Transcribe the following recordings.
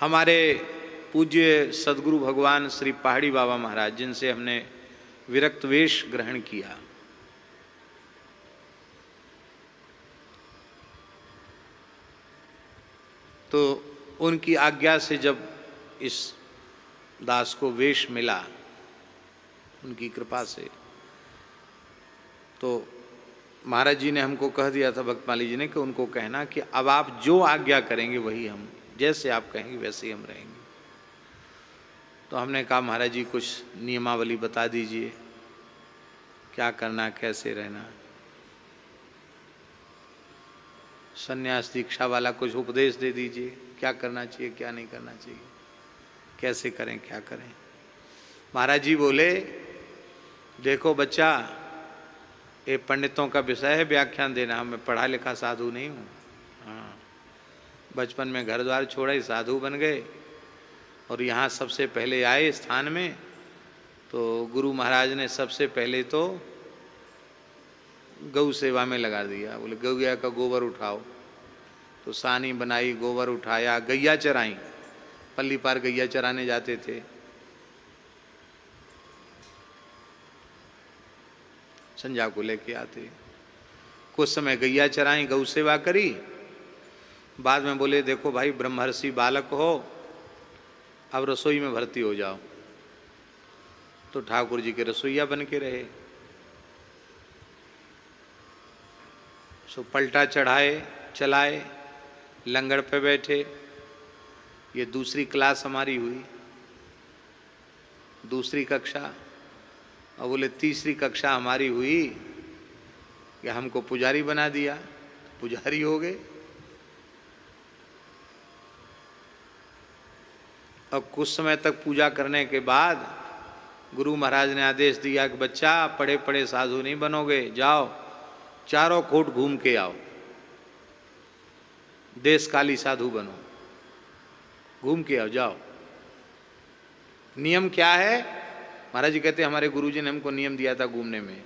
हमारे पूज्य सद्गुरु भगवान श्री पहाड़ी बाबा महाराज, जिनसे हमने विरक्त वेश ग्रहण किया, तो उनकी आज्ञा से जब इस दास को वेश मिला, उनकी कृपा से, तो महाराज जी ने हमको कह दिया था, भक्तमाली जी ने, कि उनको कहना कि अब आप जो आज्ञा करेंगे वही हम, जैसे आप कहेंगे वैसे ही हम रहेंगे। तो हमने कहा महाराज जी कुछ नियमावली बता दीजिए, क्या करना, कैसे रहना। संन्यास दीक्षा वाला कुछ उपदेश दे दीजिए, क्या करना चाहिए क्या नहीं करना चाहिए, कैसे करें क्या करें। महाराज जी बोले, देखो बच्चा, ये पंडितों का विषय है व्याख्यान देना, मैं पढ़ा लिखा साधु नहीं हूँ। हाँ, बचपन में घर द्वार छोड़ा ही साधु बन गए, और यहाँ सबसे पहले आए स्थान में, तो गुरु महाराज ने सबसे पहले तो गौ सेवा में लगा दिया। बोले गौया का गोबर उठाओ, तो सानी बनाई, गोबर उठाया, गैया चराई, पल्ली पार गैया चराने जाते थे। संजा को लेके आते, कुछ समय गैया चराई, गौ सेवा करी। बाद में बोले देखो भाई, ब्रह्मर्षि बालक हो, अब रसोई में भर्ती हो जाओ। तो ठाकुर जी के रसोईया बन के रहे। सो पलटा चढ़ाए, चलाए, लंगड़ पे बैठे। ये दूसरी क्लास हमारी हुई, दूसरी कक्षा। और बोले तीसरी कक्षा हमारी हुई कि हमको पुजारी बना दिया, पुजारी हो गए। और कुछ समय तक पूजा करने के बाद गुरु महाराज ने आदेश दिया कि बच्चा, पढ़े पढ़े साधु नहीं बनोगे, जाओ चारों कोट घूम के आओ, देशकाली साधु बनो, घूम के आओ, जाओ। नियम क्या है? महाराज जी कहते हमारे गुरुजी ने हमको नियम दिया था घूमने में,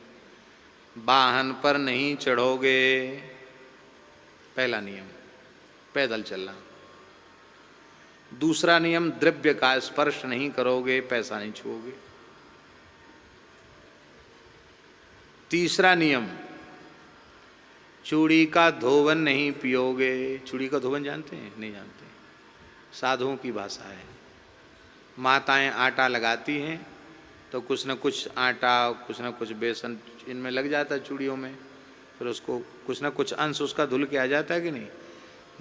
वाहन पर नहीं चढ़ोगे, पहला नियम, पैदल चलना। दूसरा नियम, द्रव्य का स्पर्श नहीं करोगे, पैसा नहीं छुओगे। तीसरा नियम, चूड़ी का धोवन नहीं पियोगे। चूड़ी का धोवन जानते हैं? नहीं जानते, साधुओं की भाषा है। माताएं आटा लगाती हैं तो कुछ न कुछ आटा, कुछ न कुछ बेसन इनमें लग जाता है चूड़ियों में, फिर उसको कुछ न कुछ अंश उसका धुल के आ जाता है कि नहीं।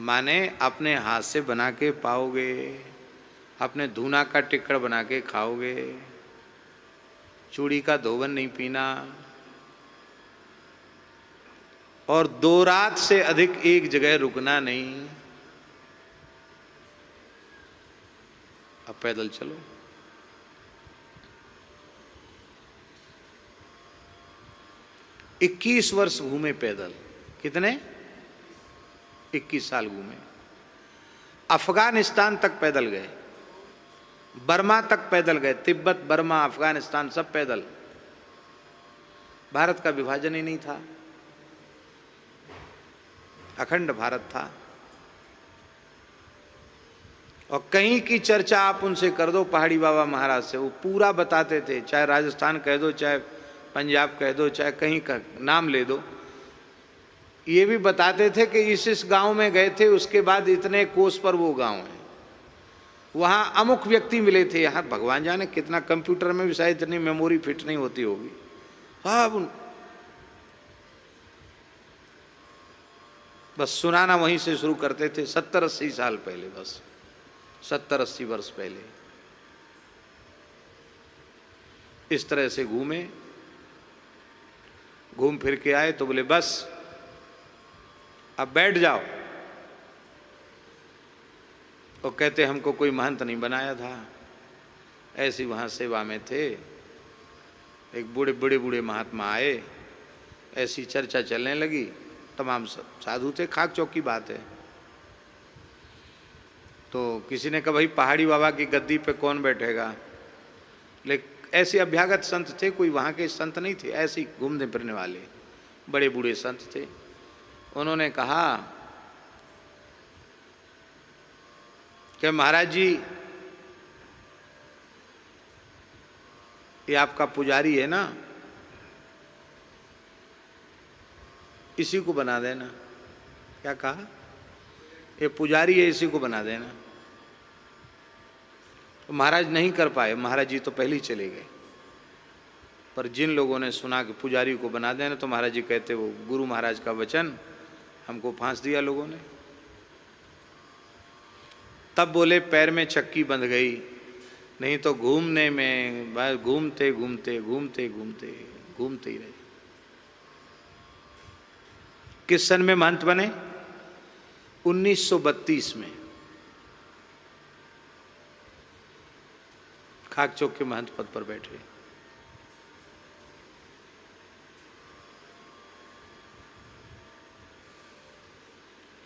माने अपने हाथ से बना के पाओगे, अपने धूना का टिक्कड़ बना के खाओगे। चूड़ी का धोवन नहीं पीना, और 2 रात से अधिक एक जगह रुकना नहीं। अब पैदल चलो। इक्कीस वर्ष घूमे पैदल। कितने? 21 साल घूमे। अफगानिस्तान तक पैदल गए, बर्मा तक पैदल गए, तिब्बत, बर्मा, अफगानिस्तान सब पैदल। भारत का विभाजन ही नहीं था, अखंड भारत था। और कहीं की चर्चा आप उनसे कर दो पहाड़ी बाबा महाराज से, वो पूरा बताते थे। चाहे राजस्थान कह दो, चाहे पंजाब कह दो, चाहे कहीं का नाम ले दो, ये भी बताते थे कि इस गांव में गए थे, उसके बाद इतने कोस पर वो गांव है, वहाँ अमुक व्यक्ति मिले थे। यहाँ भगवान जाने कितना, कंप्यूटर में भी शायद इतनी मेमोरी फिट नहीं होती होगी। सब बस सुनाना वहीं से शुरू करते थे। 70-80 साल पहले, बस 70-80 वर्ष पहले इस तरह से घूमे, घूम फिर के आए। तो बोले बस अब बैठ जाओ। और कहते हमको कोई महंत नहीं बनाया था, ऐसी वहाँ सेवा में थे। एक बूढ़े महात्मा आए, ऐसी चर्चा चलने लगी। तमाम साधु थे, खाक चौक की बात है। तो किसी ने कहा भाई पहाड़ी बाबा की गद्दी पे कौन बैठेगा। लेकिन ऐसे अभ्यागत संत थे, कोई वहाँ के संत नहीं थे, ऐसे ही घूमने फिरने वाले बड़े बूढ़े संत थे। उन्होंने कहा कि महाराज जी ये आपका पुजारी है ना, इसी को बना देना। क्या कहा? ये पुजारी है, इसी को बना देना। तो महाराज नहीं कर पाए, महाराज जी तो पहले ही चले गए। पर जिन लोगों ने सुना कि पुजारी को बना देना, तो महाराज जी कहते वो गुरु महाराज का वचन, हमको फांस दिया लोगों ने। तब बोले पैर में चक्की बंध गई, नहीं तो घूमने में बस घूमते घूमते घूमते घूमते घूमते ही रहे। किस सन में महंत बने? 1932 में खाक चौक के महंत पद पर बैठे।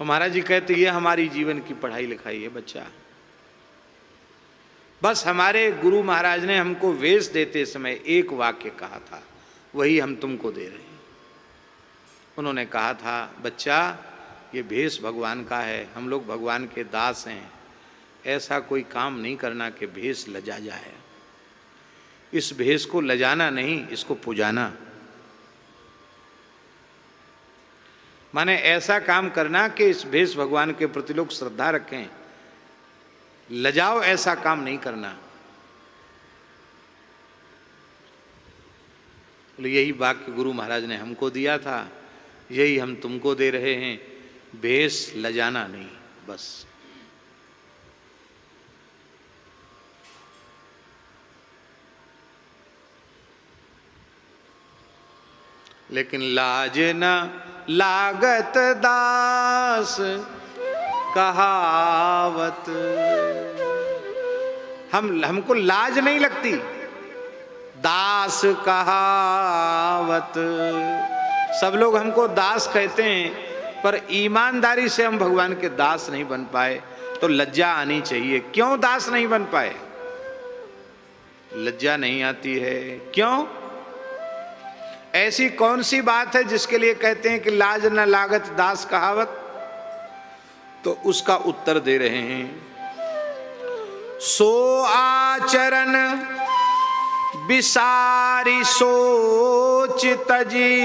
और महाराज जी कहते ये हमारी जीवन की पढ़ाई लिखाई है बच्चा। बस हमारे गुरु महाराज ने हमको वेश देते समय एक वाक्य कहा था, वही हम तुमको दे रहे हैं। उन्होंने कहा था बच्चा ये भेष भगवान का है, हम लोग भगवान के दास हैं, ऐसा कोई काम नहीं करना कि भेष लजा जाए। इस भेष को लजाना नहीं, इसको पुजाना। माने ऐसा काम करना कि इस भेष भगवान के प्रति लोग श्रद्धा रखें, लजाओ ऐसा काम नहीं करना। यही वाक्य गुरु महाराज ने हमको दिया था, यही हम तुमको दे रहे हैं, भेष लजाना नहीं बस। लेकिन लाज न लागत दास कहावत, हमको लाज नहीं लगती, दास कहावत। सब लोग हमको दास कहते हैं, पर ईमानदारी से हम भगवान के दास नहीं बन पाए, तो लज्जा आनी चाहिए। क्यों दास नहीं बन पाए? लज्जा नहीं आती है, क्यों? ऐसी कौन सी बात है जिसके लिए कहते हैं कि लाज न लागत दास कहावत? तो उसका उत्तर दे रहे हैं, सो आचरण बिसारी सोच तजी,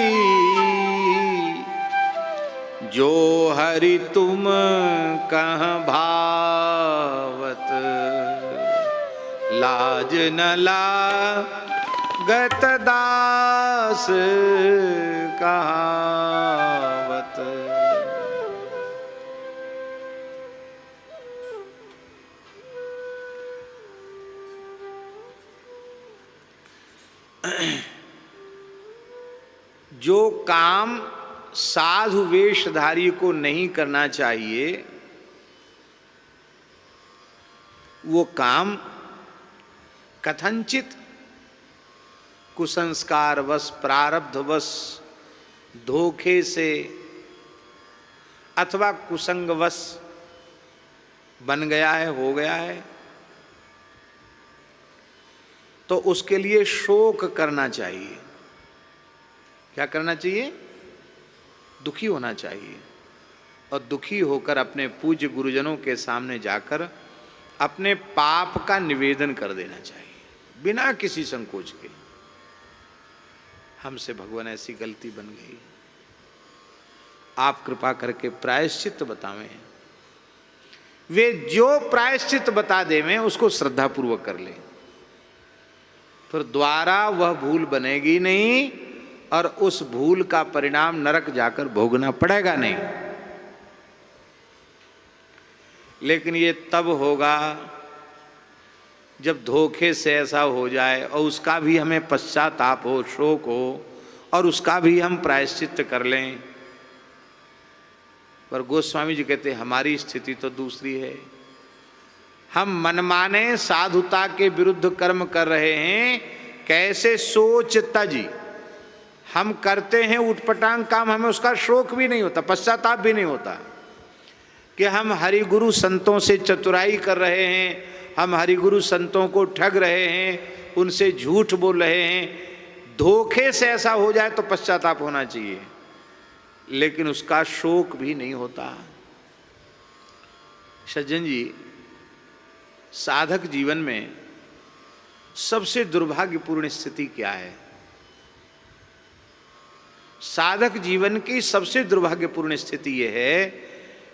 जो हरि तुम कह भावत, लाज न लागत दास कहावत। जो काम साधु वेशधारी को नहीं करना चाहिए, वो काम कथनचित कुसंस्कारवश, प्रारब्धवश, धोखे से अथवा कुसंगवश बन गया है, हो गया है, तो उसके लिए शोक करना चाहिए। क्या करना चाहिए? दुखी होना चाहिए, और दुखी होकर अपने पूज्य गुरुजनों के सामने जाकर अपने पाप का निवेदन कर देना चाहिए, बिना किसी संकोच के। हमसे भगवान ऐसी गलती बन गई, आप कृपा करके प्रायश्चित बतावें। वे जो प्रायश्चित बता देवें उसको श्रद्धा पूर्वक कर लें, फिर द्वारा वह भूल बनेगी नहीं, और उस भूल का परिणाम नरक जाकर भोगना पड़ेगा नहीं। लेकिन ये तब होगा जब धोखे से ऐसा हो जाए और उसका भी हमें पश्चाताप हो, शोक हो, और उसका भी हम प्रायश्चित कर लें। पर गोस्वामी जी कहते हमारी स्थिति तो दूसरी है। हम मनमाने साधुता के विरुद्ध कर्म कर रहे हैं। कैसे? सोच तजी, हम करते हैं उटपटांग काम, हमें उसका शोक भी नहीं होता, पश्चाताप भी नहीं होता कि हम हरिगुरु संतों से चतुराई कर रहे हैं, हम हरिगुरु संतों को ठग रहे हैं, उनसे झूठ बोल रहे हैं। धोखे से ऐसा हो जाए तो पश्चाताप होना चाहिए, लेकिन उसका शोक भी नहीं होता। सज्जन जी, साधक जीवन में सबसे दुर्भाग्यपूर्ण स्थिति क्या है? साधक जीवन की सबसे दुर्भाग्यपूर्ण स्थिति यह है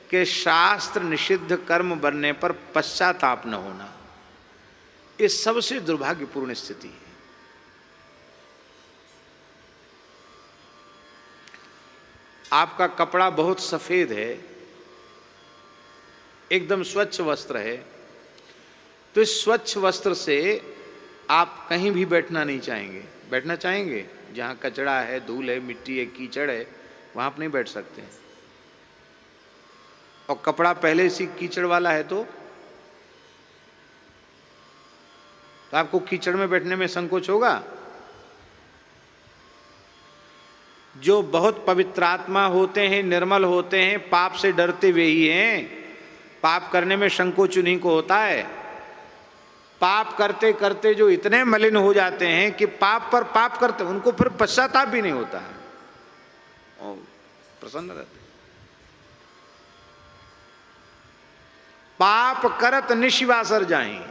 कि शास्त्र निषिद्ध कर्म बनने पर पश्चाताप न होना। ये सबसे दुर्भाग्यपूर्ण स्थिति है। आपका कपड़ा बहुत सफेद है, एकदम स्वच्छ वस्त्र है, तो इस स्वच्छ वस्त्र से आप कहीं भी बैठना नहीं चाहेंगे। बैठना चाहेंगे? जहाँ कचरा है, धूल है, मिट्टी है, कीचड़ है, वहाँ आप नहीं बैठ सकते। और कपड़ा पहले से कीचड़ वाला है तो आपको कीचड़ में बैठने में संकोच होगा। जो बहुत पवित्र आत्मा होते हैं, निर्मल होते हैं, पाप से डरते हुए ही हैं। पाप करने में संकोच उन्हीं को होता है। पाप करते करते जो इतने मलिन हो जाते हैं कि पाप पर पाप करते, उनको फिर पश्चाताप भी नहीं होता है, और प्रसन्न रहते। पाप करत निशिवासर जाएं,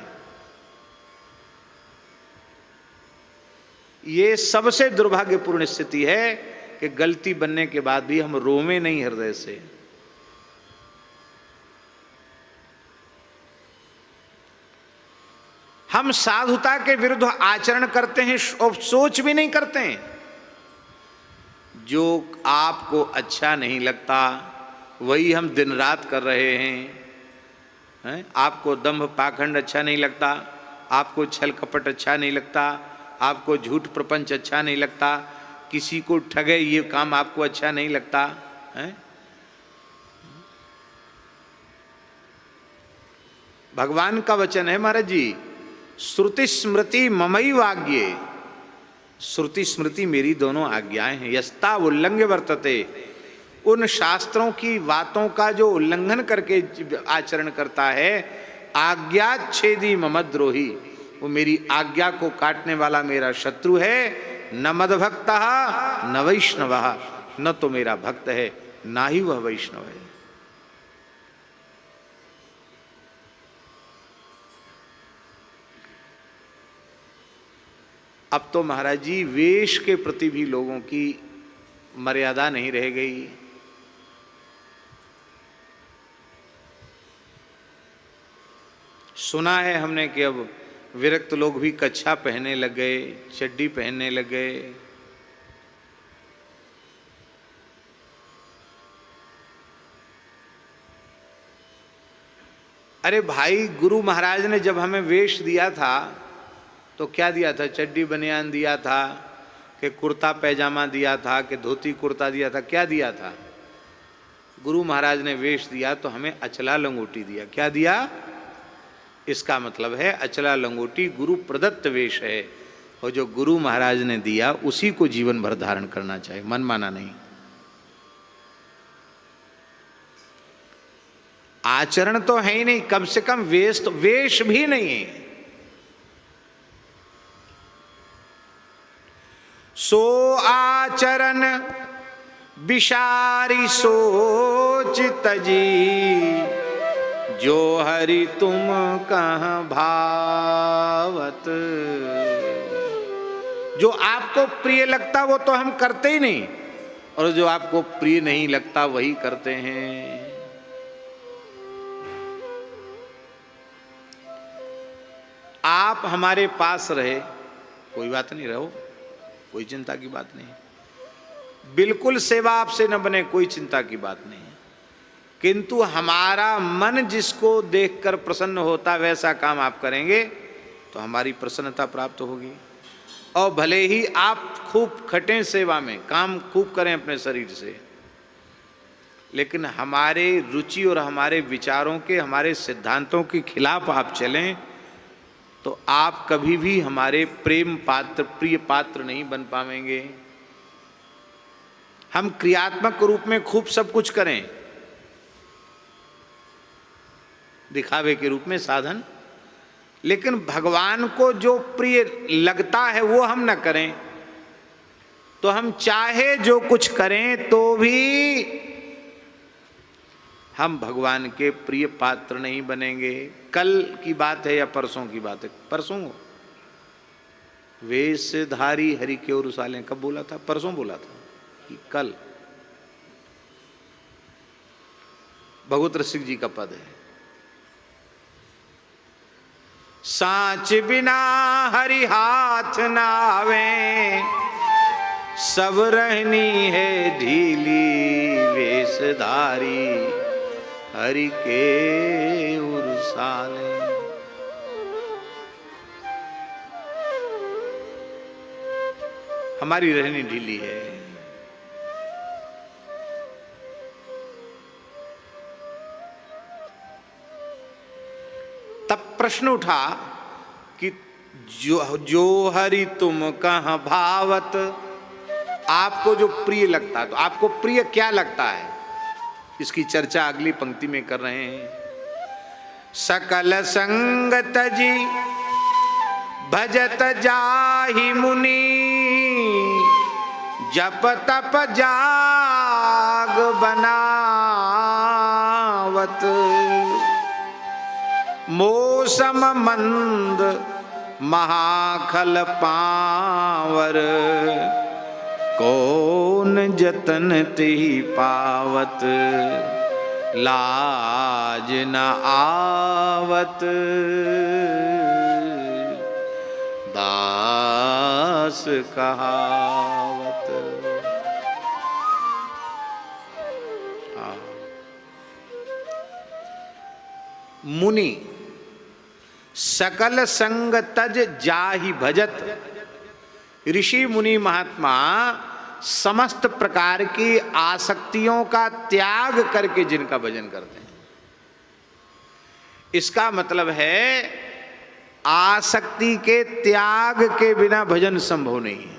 ये सबसे दुर्भाग्यपूर्ण स्थिति है कि गलती बनने के बाद भी हम रोवे नहीं हृदय से। हम साधुता के विरुद्ध आचरण करते हैं और सोच भी नहीं करते हैं। जो आपको अच्छा नहीं लगता वही हम दिन रात कर रहे हैं। आपको दंभ पाखंड अच्छा नहीं लगता, आपको छल कपट अच्छा नहीं लगता, आपको झूठ प्रपंच अच्छा नहीं लगता, किसी को ठगे ये काम आपको अच्छा नहीं लगता है। भगवान का वचन है महाराज जी, श्रुति स्मृति ममई वाग्ये। श्रुति स्मृति मेरी दोनों आज्ञाएं हैं। यस्ता उल्लंघ्य वर्तते, उन शास्त्रों की बातों का जो उल्लंघन करके आचरण करता है, आज्ञाच्छेदी ममद्रोही, वो मेरी आज्ञा को काटने वाला मेरा शत्रु है। न मद्भक्तः न वैष्णवः, न तो मेरा भक्त है ना ही वह वैष्णव है। अब तो महाराज जी वेश के प्रति भी लोगों की मर्यादा नहीं रह गई। सुना है हमने कि अब विरक्त लोग भी कच्छा पहनने लग गए, चड्डी पहनने लग गए। अरे भाई, गुरु महाराज ने जब हमें वेश दिया था तो क्या दिया था? चड्डी बनियान दिया था कि कुर्ता पैजामा दिया था कि धोती कुर्ता दिया था? क्या दिया था? गुरु महाराज ने वेश दिया तो हमें अचला लंगोटी दिया। क्या दिया? इसका मतलब है अचला लंगोटी गुरु प्रदत्त वेश है, और जो गुरु महाराज ने दिया उसी को जीवन भर धारण करना चाहिए, मन माना नहीं। आचरण तो है ही नहीं, कम से कम वेश तो वेश भी नहीं है। सो आचरण विसारी सोच तजी, जो हरि तुम कहाँ भावत। जो आपको प्रिय लगता वो तो हम करते ही नहीं, और जो आपको प्रिय नहीं लगता वही करते हैं। आप हमारे पास रहे कोई बात नहीं, रहो, कोई चिंता की बात नहीं। बिल्कुल सेवा आपसे न बने, कोई चिंता की बात नहीं। किंतु हमारा मन जिसको देखकर प्रसन्न होता वैसा काम आप करेंगे तो हमारी प्रसन्नता प्राप्त होगी। और भले ही आप खूब खटें सेवा में, काम खूब करें अपने शरीर से, लेकिन हमारे रुचि और हमारे विचारों के, हमारे सिद्धांतों के खिलाफ आप चलें तो आप कभी भी हमारे प्रेम पात्र, प्रिय पात्र नहीं बन पाएंगे। हम क्रियात्मक रूप में खूब सब कुछ करें, दिखावे के रूप में साधन, लेकिन भगवान को जो प्रिय लगता है वो हम न करें तो हम चाहे जो कुछ करें तो भी हम भगवान के प्रिय पात्र नहीं बनेंगे। कल की बात है या परसों की बात है? परसों। वेशधारी हरि के और साले कब बोला था? परसों बोला था कि कल। भगवत रसिक जी का पद है, सांच बिना हरि हाथ नावे, सब रहनी है ढीली, वेशधारी हरि के उरसाले। हमारी रहनी ढीली है। तब प्रश्न उठा कि जो हरि तुम कहाँ भावत, आपको जो प्रिय लगता है, तो आपको प्रिय क्या लगता है, इसकी चर्चा अगली पंक्ति में कर रहे हैं। सकल संग तजी भजत जाहि मुनि, जप तप जाग बनावत, मौसम मंद महाखल पावर, कौन जतन तिहि पावत, लाज न आवत, दास कहावत। मुनि सकल संग तज जाहि भजत, ऋषि मुनि महात्मा समस्त प्रकार की आसक्तियों का त्याग करके जिनका भजन करते हैं। इसका मतलब है आसक्ति के त्याग के बिना भजन संभव नहीं है।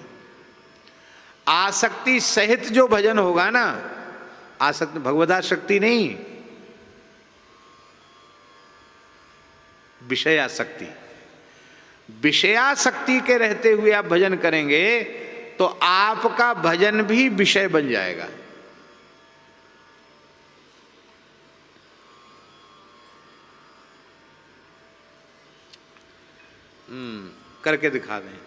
आसक्ति सहित जो भजन होगा ना, आसक्ति भगवदासक्ति नहीं, विषयासक्ति। विषयासक्ति के रहते हुए आप भजन करेंगे तो आपका भजन भी विषय बन जाएगा। करके दिखा दें।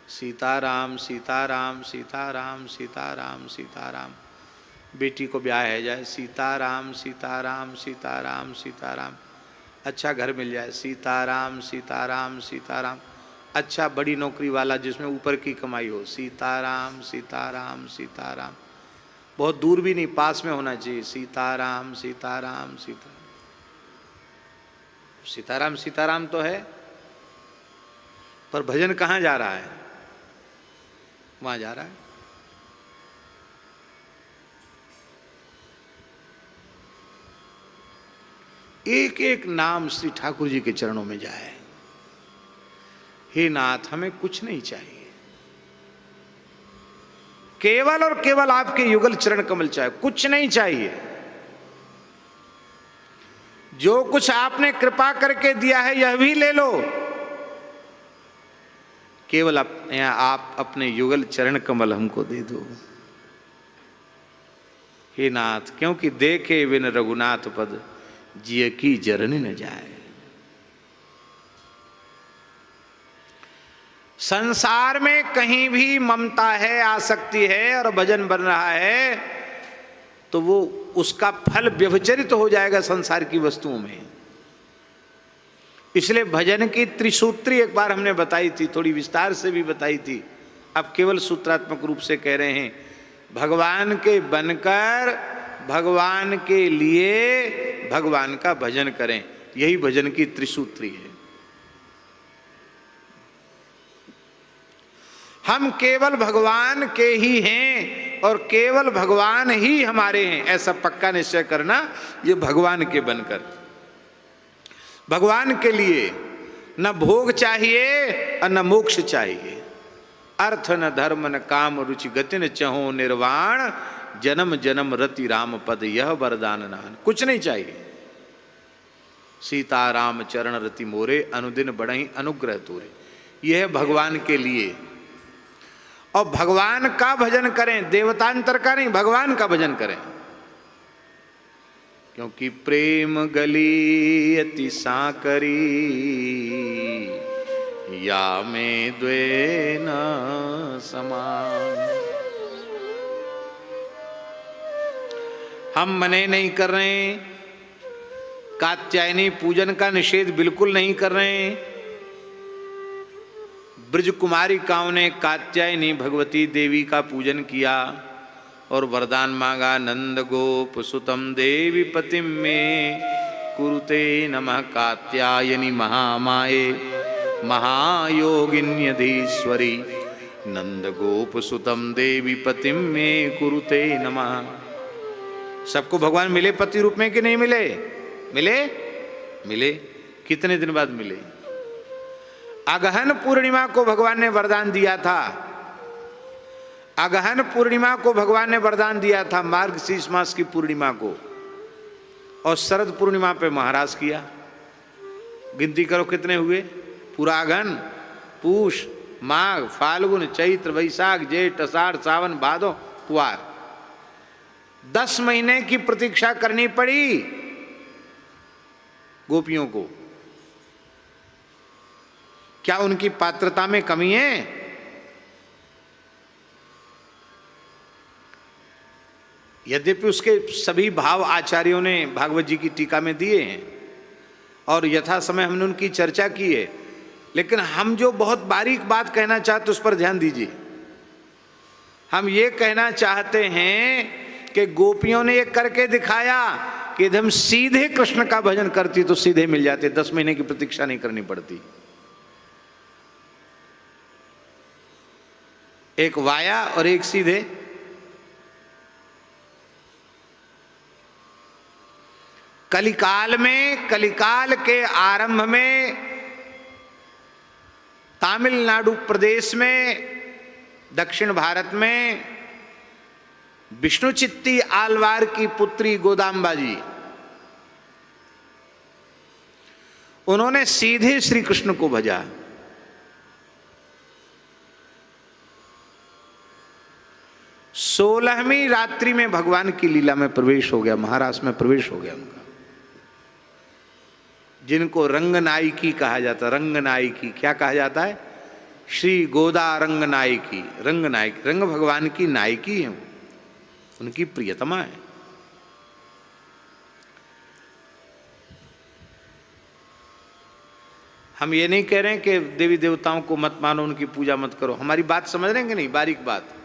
सीताराम सीताराम सीताराम सीताराम सीताराम, बेटी को ब्याह है जाए, सीताराम सीताराम सीताराम सीताराम, अच्छा घर मिल जाए, सीताराम सीताराम सीताराम, अच्छा बड़ी नौकरी वाला जिसमें ऊपर की कमाई हो, सीताराम सीताराम सीताराम, बहुत दूर भी नहीं, पास में होना चाहिए, सीताराम सीताराम सीताराम। सीताराम सीताराम तो है, पर भजन कहाँ जा रहा है? वहां जा रहा है। एक एक नाम श्री ठाकुर जी के चरणों में जाए। हे नाथ, हमें कुछ नहीं चाहिए, केवल और केवल आपके युगल चरण कमल चाहिए, कुछ नहीं चाहिए। जो कुछ आपने कृपा करके दिया है यह भी ले लो, केवल आप अपने युगल चरण कमल हमको दे दो। हे नाथ, क्योंकि देखे बिन रघुनाथ पद, जिय की जरनी न जाए। संसार में कहीं भी ममता है, आसक्ति है और भजन बन रहा है तो वो उसका फल व्यभिचरित हो जाएगा संसार की वस्तुओं में। इसलिए भजन की त्रिसूत्री एक बार हमने बताई थी, थोड़ी विस्तार से भी बताई थी, अब केवल सूत्रात्मक रूप से कह रहे हैं। भगवान के बनकर भगवान के लिए भगवान का भजन करें, यही भजन की त्रिसूत्री है। हम केवल भगवान के ही हैं और केवल भगवान ही हमारे हैं, ऐसा पक्का निश्चय करना। ये भगवान के बनकर, भगवान के लिए न भोग चाहिए और न मोक्ष चाहिए, अर्थ न धर्म न काम रुचि गति न चहो निर्वाण, जन्म जन्म रति राम पद यह वरदान नान। कुछ नहीं चाहिए। सीता राम चरण रति मोरे, अनुदिन बढ़ई अनुग्रह तोरे। यह है भगवान के लिए। और भगवान का भजन करें, देवतांतर का नहीं, भगवान का भजन करें। क्योंकि प्रेम गली अति सांकरी, या में द्वे न समान। हम मने नहीं कर रहे हैं, कात्यायनी पूजन का निषेध बिल्कुल नहीं कर रहे हैं। ब्रज कुमारिकाओं ने कात्यायनी भगवती देवी का पूजन किया और वरदान मांगा, नंद गोप सुतम देवी पतिम में कुरुते नमः कात्यायनी महामाये महायोगिन्यधीश्वरी, नंद गोप सुतम देवी पतिम में कुरुते नमः। सबको भगवान मिले पति रूप में कि नहीं मिले? मिले? मिले। कितने दिन बाद मिले? अगहन पूर्णिमा को भगवान ने वरदान दिया था। अगहन पूर्णिमा को भगवान ने वरदान दिया था, मार्गशीर्ष मास की पूर्णिमा को, और शरद पूर्णिमा पे महाराज किया। गिनती करो कितने हुए? पूरा अगहन, पूष, माघ, फाल्गुन, चैत्र, वैशाख, जेठ, आषाढ़, सावन, भादो, कुवार, 10 महीने की प्रतीक्षा करनी पड़ी गोपियों को। क्या उनकी पात्रता में कमी है? यद्यपि उसके सभी भाव आचार्यों ने भागवत जी की टीका में दिए हैं और यथा समय हमने उनकी चर्चा की है, लेकिन हम जो बहुत बारीक बात कहना चाहते उस पर ध्यान दीजिए। हम ये कहना चाहते हैं कि गोपियों ने ये करके दिखाया कि यदि हम सीधे कृष्ण का भजन करती तो सीधे मिल जाते, 10 महीने की प्रतीक्षा नहीं करनी पड़ती। एक वाया और एक सीधे। कलिकाल में, कलिकाल के आरंभ में तमिलनाडु प्रदेश में, दक्षिण भारत में विष्णु चित्ती आलवार की पुत्री गोदाम्बा जी, उन्होंने सीधे श्री कृष्ण को भजा। सोलहवीं रात्रि में भगवान की लीला में प्रवेश हो गया, महाराष्ट्र में प्रवेश हो गया उनका, जिनको रंगनायकी कहा जाता। रंगनायकी क्या कहा जाता है? श्री गोदा रंगनायकी, रंगनायकी, रंग भगवान की नायकी है, उनकी प्रियतमा है। हम ये नहीं कह रहे हैं कि देवी देवताओं को मत मानो, उनकी पूजा मत करो। हमारी बात समझ रहे हैं कि नहीं? बारीक बात।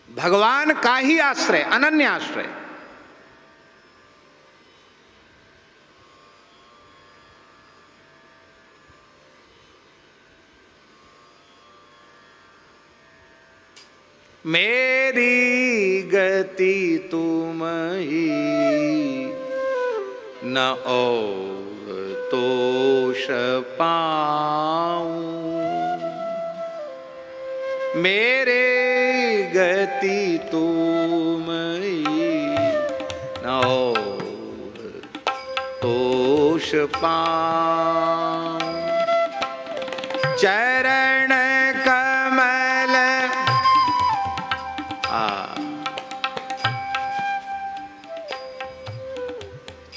भगवान का ही आश्रय, अनन्य आश्रय। मेरी गति तुम ही, न और तोष पाऊं। मेरे गति तुम ही, न और तोष पाऊं। चरण कमल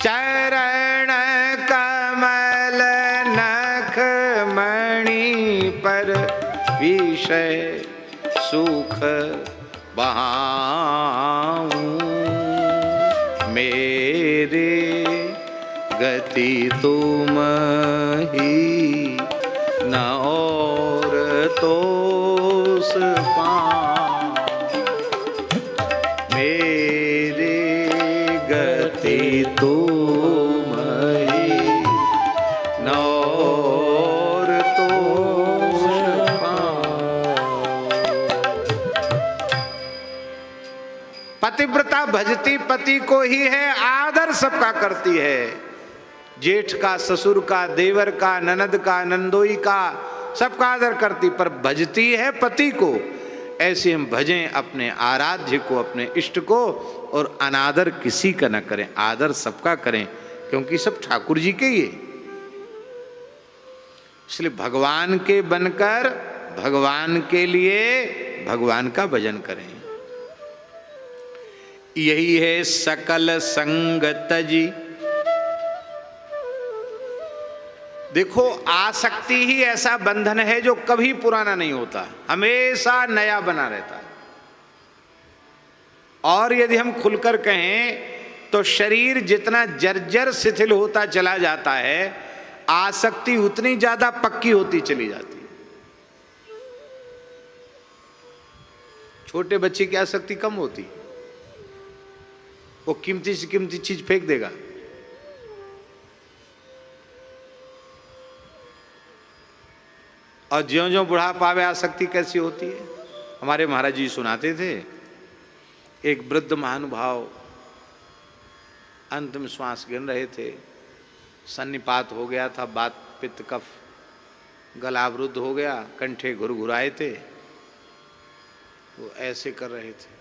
चरण कमल नख मणि पर विषय सुख बहाऊं। मेरे गति तुम ही, न और तोष पाऊं। मेरे गति तुम ही, न और तोष पाऊं। पतिव्रता भजती पति को ही है, आदर सबका करती है। जेठ का, ससुर का, देवर का, ननद का, नंदोई का, सबका आदर करती, पर भजती है पति को। ऐसे हम भजें अपने आराध्य को, अपने इष्ट को, और अनादर किसी का न करें, आदर सबका करें, क्योंकि सब ठाकुर जी के ही है। इसलिए भगवान के बनकर भगवान के लिए भगवान का भजन करें। यही है सकल संग तजी। देखो, आसक्ति ही ऐसा बंधन है जो कभी पुराना नहीं होता, हमेशा नया बना रहता है। और यदि हम खुलकर कहें तो शरीर जितना जर्जर शिथिल होता चला जाता है, आसक्ति उतनी ज्यादा पक्की होती चली जाती है। छोटे बच्चे की आसक्ति कम होती, वो कीमती से कीमती चीज फेंक देगा। और ज्यों-ज्यों बुढ़ापा आवे आसक्ति कैसी होती है। हमारे महाराज जी सुनाते थे, एक वृद्ध महानुभाव अंतिम श्वास गिन रहे थे, सन्निपात हो गया था, बात पित्त कफ गला अवरुद्ध हो गया, कंठे घुरघुराए थे, वो ऐसे कर रहे थे।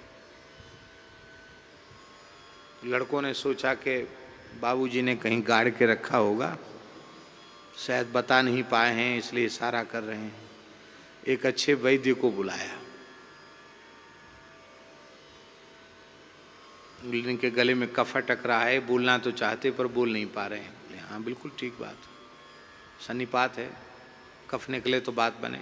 लड़कों ने सोचा कि बाबूजी ने कहीं गाड़ के रखा होगा, शायद बता नहीं पाए हैं इसलिए इशारा कर रहे हैं। एक अच्छे वैद्य को बुलाया, इनके गले में कफ अटक रहा है, बोलना तो चाहते पर बोल नहीं पा रहे हैं। बोले हाँ बिल्कुल ठीक बात, सन्निपात है, कफ निकले तो बात बने।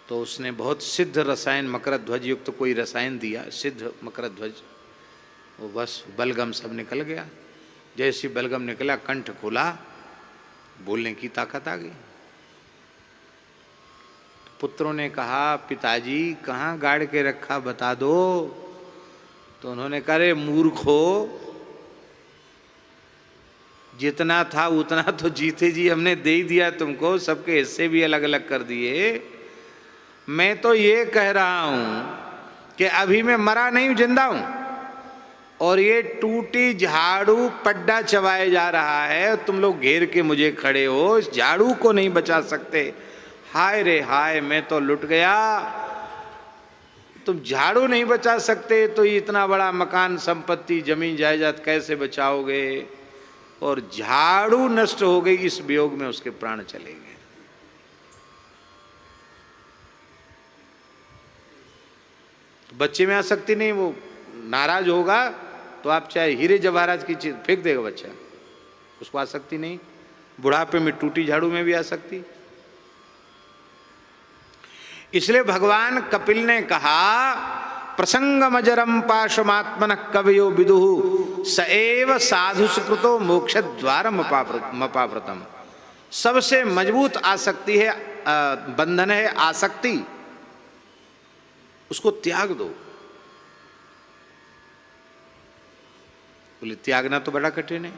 तो उसने बहुत सिद्ध रसायन मकरध्वज युक्त कोई रसायन दिया, सिद्ध मकरध्वज, वो बस बलगम सब निकल गया। जैसे बलगम निकला, कंठ खुला, बोलने की ताकत आ गई। पुत्रों ने कहा, पिताजी कहाँ गाड़ के रखा बता दो। तो उन्होंने कहा, रे मूर्खो, जितना था उतना तो जीते जी हमने दे ही दिया तुमको, सबके हिस्से भी अलग अलग कर दिए। मैं तो ये कह रहा हूं कि अभी मैं मरा नहीं, जिंदा हूं, और ये टूटी झाड़ू पड्डा चबाए जा रहा है, तुम लोग घेर के मुझे खड़े हो, इस झाड़ू को नहीं बचा सकते। हाय रे हाय, मैं तो लुट गया। तुम झाड़ू नहीं बचा सकते तो इतना बड़ा मकान, संपत्ति, जमीन जायदाद कैसे बचाओगे। और झाड़ू नष्ट हो गई, इस वियोग में उसके प्राण चले गए। तो बच्चे में आसक्ति नहीं, वो नाराज होगा तो आप चाहे हीरे जवाहरात की चीज फेंक देगा बच्चा, उसको आसक्ति नहीं। बुढ़ापे में टूटी झाड़ू में भी आसक्ति। इसलिए भगवान कपिल ने कहा, प्रसंगमजरम पाशमात्मन कवयो विदुः स एव साधु सुकृतो मोक्ष द्वारम मपाव्रतम। सबसे मजबूत आसक्ति है, बंधन है आसक्ति, उसको त्याग दो। बोले त्यागना तो बड़ा कठिन है,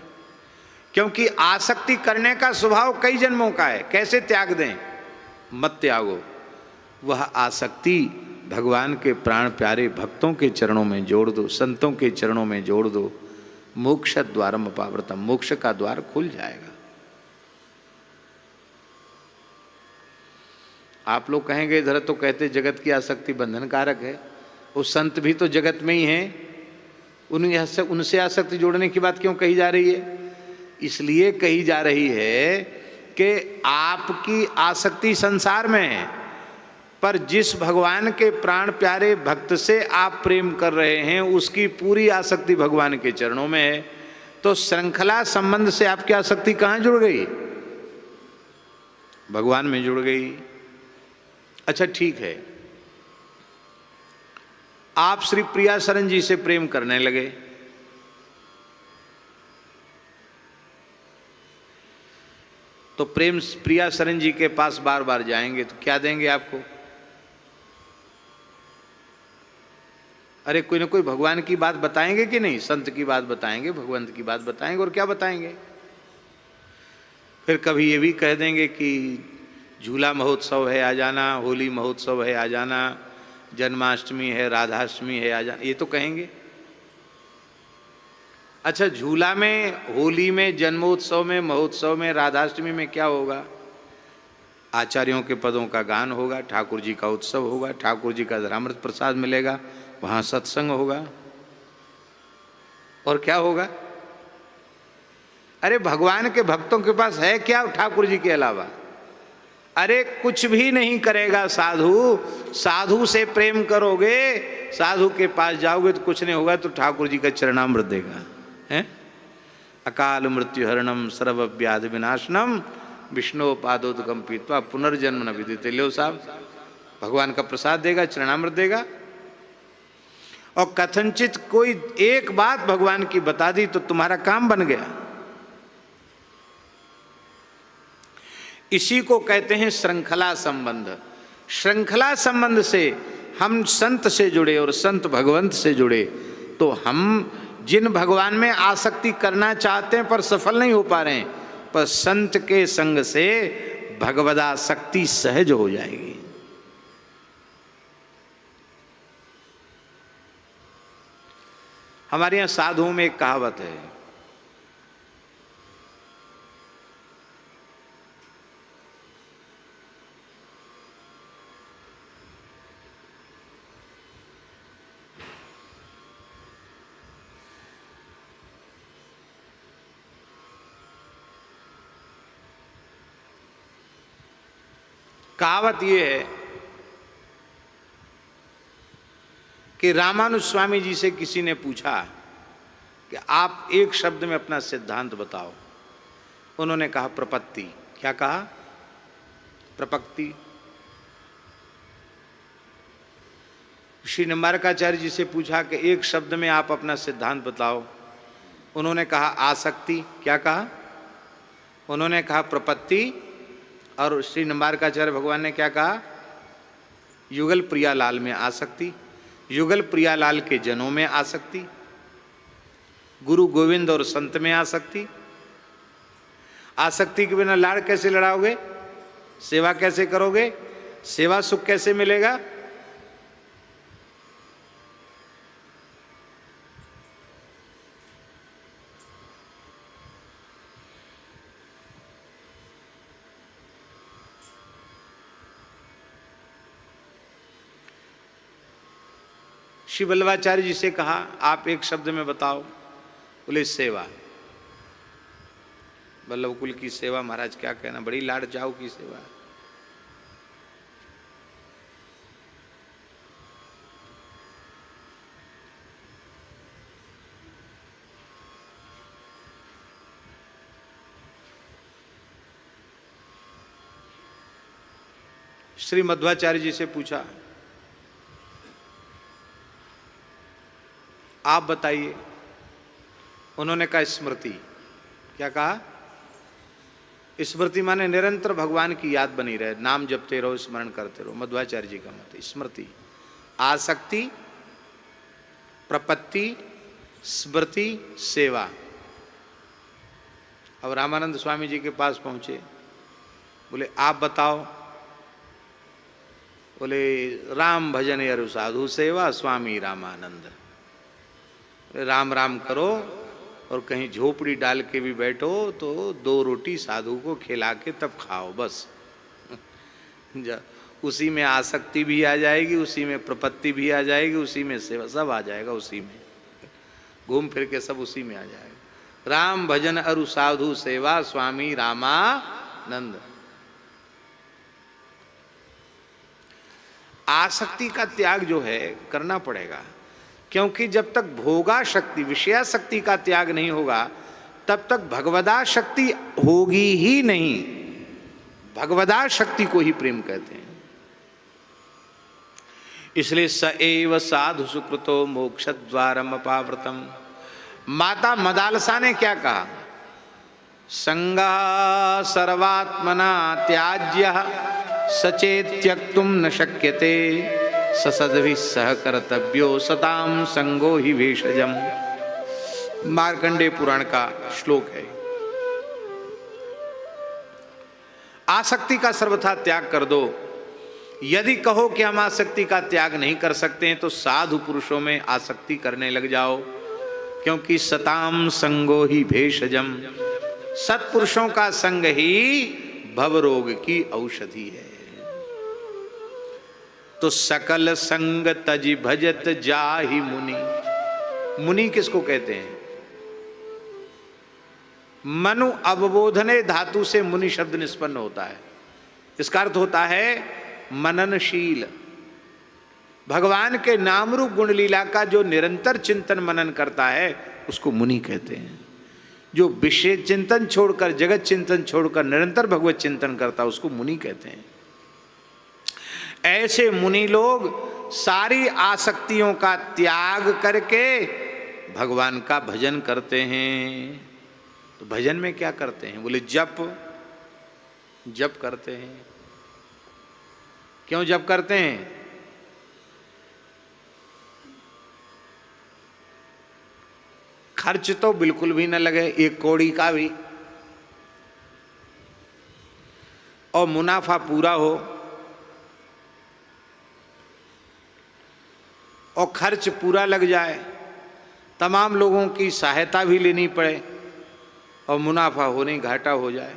क्योंकि आसक्ति करने का स्वभाव कई जन्मों का है। कैसे त्याग दें? मत त्यागो। वह आसक्ति भगवान के प्राण प्यारे भक्तों के चरणों में जोड़ दो, संतों के चरणों में जोड़ दो। मोक्ष द्वारम अपावृतम, मोक्ष का द्वार खुल जाएगा। आप लोग कहेंगे इधर तो कहते जगत की आसक्ति बंधन कारक है, वो संत भी तो जगत में ही हैं, उनसे आसक्ति जोड़ने की बात क्यों कही जा रही है? इसलिए कही जा रही है कि आपकी आसक्ति संसार में है, पर जिस भगवान के प्राण प्यारे भक्त से आप प्रेम कर रहे हैं उसकी पूरी आसक्ति भगवान के चरणों में है। तो श्रृंखला संबंध से आपकी आसक्ति कहाँ जुड़ गई? भगवान में जुड़ गई। अच्छा ठीक है, आप श्री प्रिया शरण जी से प्रेम करने लगे, तो प्रेम प्रिया शरण जी के पास बार बार जाएंगे तो क्या देंगे आपको? अरे कोई ना कोई भगवान की बात बताएंगे कि नहीं? संत की बात बताएंगे, भगवंत की बात बताएंगे, और क्या बताएंगे? फिर कभी ये भी कह देंगे कि झूला महोत्सव है आ जाना, होली महोत्सव है आ जाना, जन्माष्टमी है, राधाष्टमी है आ जाना, ये तो कहेंगे। अच्छा, झूला में, होली में, जन्मोत्सव में, महोत्सव में, राधाष्टमी में क्या होगा? आचार्यों के पदों का गान होगा, ठाकुर जी का उत्सव होगा, ठाकुर जी का धरामृत प्रसाद मिलेगा, वहां सत्संग होगा, और क्या होगा? अरे भगवान के भक्तों के पास है क्या ठाकुर जी के अलावा? अरे कुछ भी नहीं करेगा साधु। साधु से प्रेम करोगे साधु के पास जाओगे तो कुछ नहीं होगा, तो ठाकुर जी का चरणामृत देगा, है? अकाल मृत्यु हरणम सर्व व्याधि विनाशनम विष्णु पादोदकम पीत्वा पुनर्जन्म न विदिते। लो साहब, भगवान का प्रसाद देगा, चरणामृत देगा। और कथनचित कोई एक बात भगवान की बता दी तो तुम्हारा काम बन गया। इसी को कहते हैं श्रृंखला संबंध। श्रृंखला संबंध से हम संत से जुड़े और संत भगवंत से जुड़े, तो हम जिन भगवान में आसक्ति करना चाहते हैं पर सफल नहीं हो पा रहे हैं, पर संत के संग से भगवदासक्ति सहज हो जाएगी। हमारे यहाँ साधुओं में एक कहावत है, कहावत ये है कि रामानुज स्वामी जी से किसी ने पूछा कि आप एक शब्द में अपना सिद्धांत बताओ। उन्होंने कहा प्रपत्ति। क्या कहा? प्रपत्ति। श्री निम्बारकाचार्य जी से पूछा कि एक शब्द में आप अपना सिद्धांत बताओ। उन्होंने कहा आसक्ति। क्या कहा? उन्होंने कहा प्रपत्ति। और श्री निम्बारकाचार्य भगवान ने क्या कहा? युगल प्रियालाल में आसक्ति, युगल प्रियालाल के जनों में आसक्ति, गुरु गोविंद और संत में आसक्ति। आसक्ति के बिना लाड़ कैसे लड़ाओगे? सेवा कैसे करोगे? सेवा सुख कैसे मिलेगा? श्री वल्लभाचार्य जी से कहा आप एक शब्द में बताओ। बोले सेवा। वल्लभ कुल की सेवा, महाराज क्या कहना, बड़ी लाड़ चाव की सेवा। श्री मध्वाचार्य जी से पूछा आप बताइए। उन्होंने कहा स्मृति। क्या कहा? स्मृति माने निरंतर भगवान की याद बनी रहे, नाम जपते रहो, स्मरण करते रहो। मध्वाचार्य जी का मत स्मृति। आसक्ति, प्रपत्ति, स्मृति, सेवा। अब रामानंद स्वामी जी के पास पहुंचे, बोले आप बताओ। बोले राम भजन अरु साधु सेवा स्वामी रामानंद। राम राम करो और कहीं झोपड़ी डाल के भी बैठो तो 2 रोटी साधु को खिला के तब खाओ, बस। उसी में आसक्ति भी आ जाएगी, उसी में प्रपत्ति भी आ जाएगी, उसी में सेवा, सब आ जाएगा उसी में। घूम फिर के सब उसी में आ जाएगा। राम भजन अरु साधु सेवा स्वामी रामानंद। आसक्ति का त्याग जो है करना पड़ेगा, क्योंकि जब तक भोगा शक्ति, विषया शक्ति का त्याग नहीं होगा तब तक भगवदा शक्ति होगी ही नहीं। भगवदा शक्ति को ही प्रेम कहते हैं। इसलिए स एव साधु सुकृतो मोक्ष द्वारम अपावृतम। माता मदालसा ने क्या कहा? संगा सर्वात्मना त्याज्य सचेत त्यक्तुम न शक्यते ससद्भि सह कर्तव्यो सताम संगो ही भेषजम। मार्कंडेय पुराण का श्लोक है। आसक्ति का सर्वथा त्याग कर दो। यदि कहो कि हम आसक्ति का त्याग नहीं कर सकते हैं तो साधु पुरुषों में आसक्ति करने लग जाओ, क्योंकि सताम संगो ही भेषजम। सत्पुरुषों का संग ही भवरोग की औषधि है। तो सकल संग तजि भजत जाहि मुनि। मुनि किसको कहते हैं? मनु अवबोधने धातु से मुनि शब्द निष्पन्न होता है। इसका अर्थ होता है मननशील। भगवान के नाम रूप गुण लीला का जो निरंतर चिंतन मनन करता है उसको मुनि कहते हैं। जो विषय चिंतन छोड़कर, जगत चिंतन छोड़कर निरंतर भगवत चिंतन करता है उसको मुनि कहते हैं। ऐसे मुनि लोग सारी आसक्तियों का त्याग करके भगवान का भजन करते हैं। तो भजन में क्या करते हैं? बोले जप। जप करते हैं। क्यों जप करते हैं? खर्च तो बिल्कुल भी न लगे, एक कौड़ी का भी, और मुनाफा पूरा हो, और खर्च पूरा लग जाए, तमाम लोगों की सहायता भी लेनी पड़े, और मुनाफा हो नहीं घाटा हो जाए।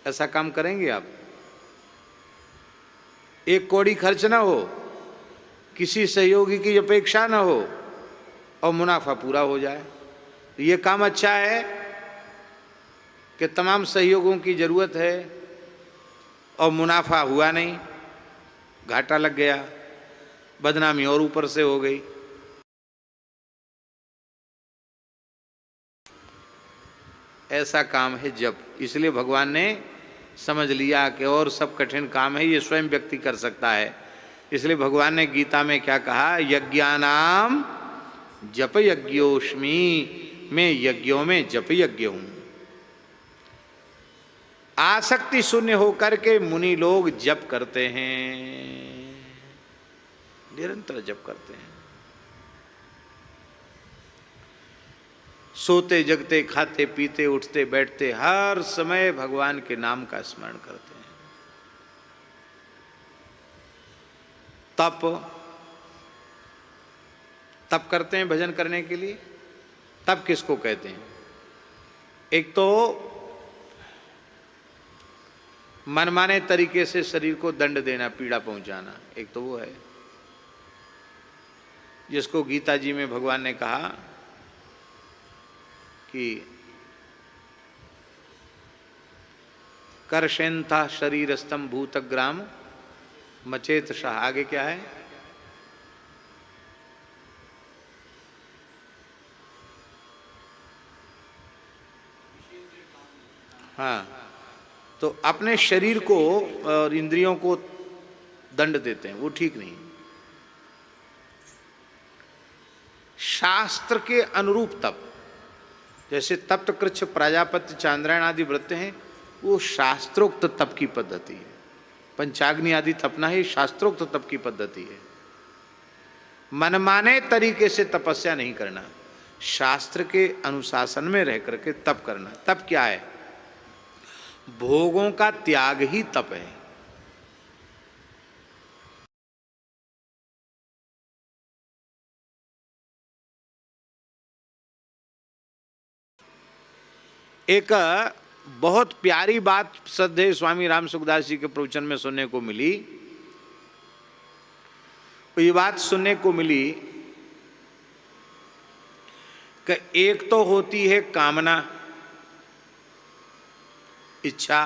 ऐसा काम करेंगे आप? एक कौड़ी खर्च ना हो, किसी सहयोगी की अपेक्षा ना हो, और मुनाफा पूरा हो जाए। ये काम अच्छा है कि तमाम सहयोगों की जरूरत है और मुनाफा हुआ नहीं, घाटा लग गया, बदनामी और ऊपर से हो गई। ऐसा काम है जप। इसलिए भगवान ने समझ लिया कि और सब कठिन काम है ये स्वयं व्यक्ति कर सकता है। इसलिए भगवान ने गीता में क्या कहा? यज्ञानाम जप यज्ञोष्मी, मैं यज्ञों में जप यज्ञ हूं। आसक्ति शून्य होकर के मुनि लोग जप करते हैं, निरंतर जप करते हैं। सोते जगते, खाते पीते, उठते बैठते, हर समय भगवान के नाम का स्मरण करते हैं। तप करते हैं भजन करने के लिए। तप किसको कहते हैं? एक तो मनमाने तरीके से शरीर को दंड देना, पीड़ा पहुंचाना, एक तो वो है जिसको गीता जी में भगवान ने कहा कि करशेन्था शरीरस्थम भूतग्राम मचेत शाह। आगे क्या है? हाँ, तो अपने शरीर को और इंद्रियों को दंड देते हैं, वो ठीक नहीं। शास्त्र के अनुरूप तप, जैसे तप्त कृच्छ प्राजापत्य चांद्रायण आदि व्रत हैं, वो शास्त्रोक्त तप की पद्धति है। पंचाग्नि आदि तपना ही शास्त्रोक्त तप की पद्धति है। मनमाने तरीके से तपस्या नहीं करना, शास्त्र के अनुशासन में रह करके तप करना। तप क्या है? भोगों का त्याग ही तप है। एक बहुत प्यारी बात श्रद्धेय स्वामी राम सुखदास जी के प्रवचन में सुनने को मिली। ये बात सुनने को मिली कि एक तो होती है कामना, इच्छा,